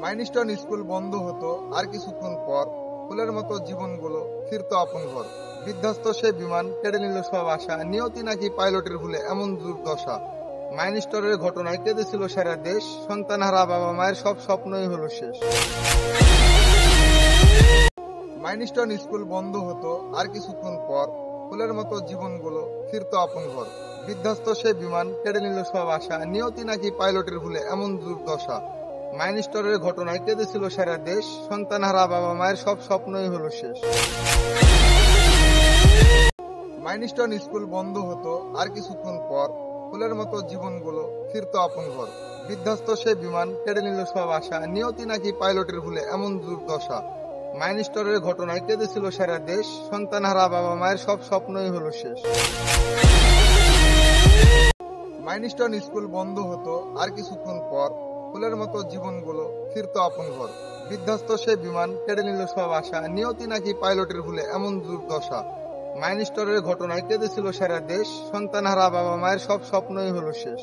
Milestone school বন্ধ হতো, আর কিছুক্ষণ পর ফুলের মতো জীবনগুলো ফিরতো আপন ঘর। বিধ্বস্ত সে বিমান কেড়ে নিল সব আশা, নিয়তি নাকি পাইলটের ভুলে এমন দুর্দশা। মাইলস্টোনের ঘটনায় কেঁদেছিল সারা দেশ, সন্তানহারা বাবা মায়ের সব স্বপ্নই হলো শেষ। মাইলস্টোন স্কুল বন্ধ হতো, আর কিছুক্ষণ পর ফুলের মতো জীবনগুলো ফিরতো আপন ঘর। বিধ্বস্ত সে বিমান কেড়ে নিল সব আশা, নিয়তি নাকি পাইলটের ভুলে এমন দুর্দশা। মাইলস্টোনের ঘটনায় কেঁদেছিল সারা দেশ, সন্তানহারা বাবা মায়ের সব স্বপ্নই হলো শেষ। মাইলস্টোন স্কুল বন্ধ হতো, আর কিছুক্ষণ পর ফুলের মতো জীবনগুলো ফিরতো আপন ঘর। বিধ্বস্ত সে বিমান কেড়ে নিল সব আশা, নিয়তি নাকি পাইলটের ভুলে এমন দুর্দশা। মাইলস্টোনের ঘটনায় কেঁদেছিল সারা দেশ, সন্তানহারা বাবা মায়ের সব স্বপ্নই হলো শেষ। মাইলস্টোন স্কুল বন্ধ হতো, আর কিছুক্ষণ পর ফুলের মতো জীবনগুলো ফিরতো আপন ঘর। বিধ্বস্ত সে বিমান কেড়ে নিল সব আশা, নিয়তি নাকি পাইলটের ভুলে এমন দুর্দশা। মাইলস্টোনের ঘটনায় কেঁদেছিল সারা দেশ, সন্তানহারা বাবা মায়ের সব স্বপ্নই হলো শেষ।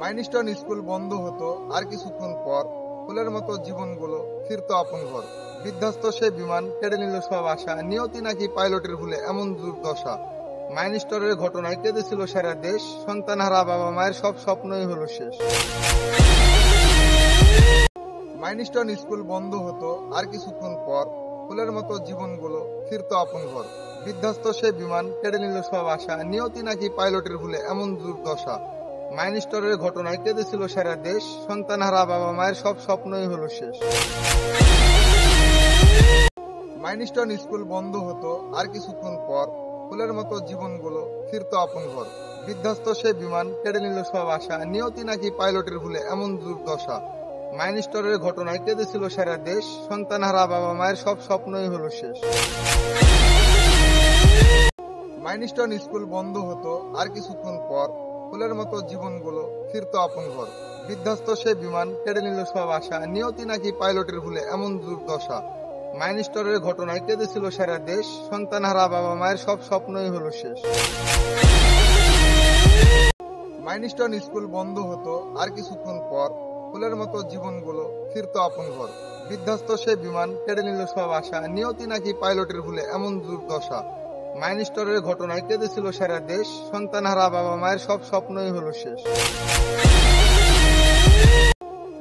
মাইলস্টোন স্কুল বন্ধ হতো, আর কিছুক্ষণ পর ফুলের মতো জীবনগুলো ফিরতো আপন ঘর। বিধ্বস্ত সে বিমান কেড়ে নিল সব আশা, নিয়তি নাকি পাইলটের ভুলে এমন দুর্দশা। মাইলস্টোনের ঘটনায় কেঁদেছিল সারা দেশ, সন্তানহারা বাবা মায়ের সব স্বপ্নই হলো শেষ। মাইলস্টোন স্কুল বন্ধ হতো, আর কিছুক্ষণ পর ফুলের মতো জীবনগুলো ফিরতো আপন ঘর। বিধ্বস্ত সে বিমান কেড়ে নিল সব আশা, নিয়তি নাকি পাইলটের ভুলে এমন দুর্দশা। মাইলস্টোনের ঘটনায় কেঁদেছিল সারা দেশ, সন্তানহারা বাবা মায়ের সব স্বপ্নই হলো শেষ। মাইলস্টোন স্কুল বন্ধ হতো, আর কিছুক্ষণ পর ফুলের মতো জীবনগুলো ফিরতো আপন ঘর। বিধ্বস্ত সে বিমান কেড়ে নিল সব আশা, নিয়তি নাকি পাইলটের ভুলে এমন দুর্দশা। মাইলস্টোনের ঘটনায় কেঁদেছিল সারা দেশ, সন্তানহারা বাবা মায়ের সব স্বপ্নই হলো শেষ। মাইলস্টোন স্কুল বন্ধ হতো, আর কিছুক্ষণ পর ফুলের মতো জীবনগুলো ফিরতো আপন ঘর। বিধ্বস্ত সে বিমান কেড়ে নিল সব আশা, নিয়তি নাকি পাইলটের ভুলে এমন দুর্দশা। মাইলস্টোনের ঘটনায় কেঁদেছিল সারা দেশ, সন্তানহারা বাবা মায়ের সব স্বপ্নই হলো শেষ। মাইলস্টোন স্কুল বন্ধ হতো, আর কিছুক্ষণ পর ফুলের মতো জীবনগুলো ফিরতো আপন ঘর। বিধ্বস্ত সে বিমান কেড়ে নিল সব আশা, নিয়তি নাকি পাইলটের ভুলে এমন দুর্দশা। মাইলস্টোনের ঘটনায় কেঁদেছিল সারা দেশ, সন্তানহারা বাবা মায়ের সব স্বপ্নই হলো শেষ।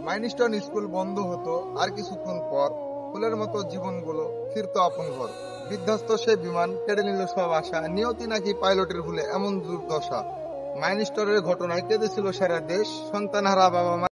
মাইলস্টোন স্কুল বন্ধ হতো, আর কিছুক্ষণ পর ফুলের মতো জীবনগুলো ফিরতো আপন ঘর। বিধ্বস্ত সে বিমান কেড়ে নিল সব আশা, নিয়তি নাকি পাইলটের ভুলে এমন দুর্দশা। মাইলস্টোনের ঘটনায় কেঁদেছিল সারা দেশ, সন্তানহারা বাবা মা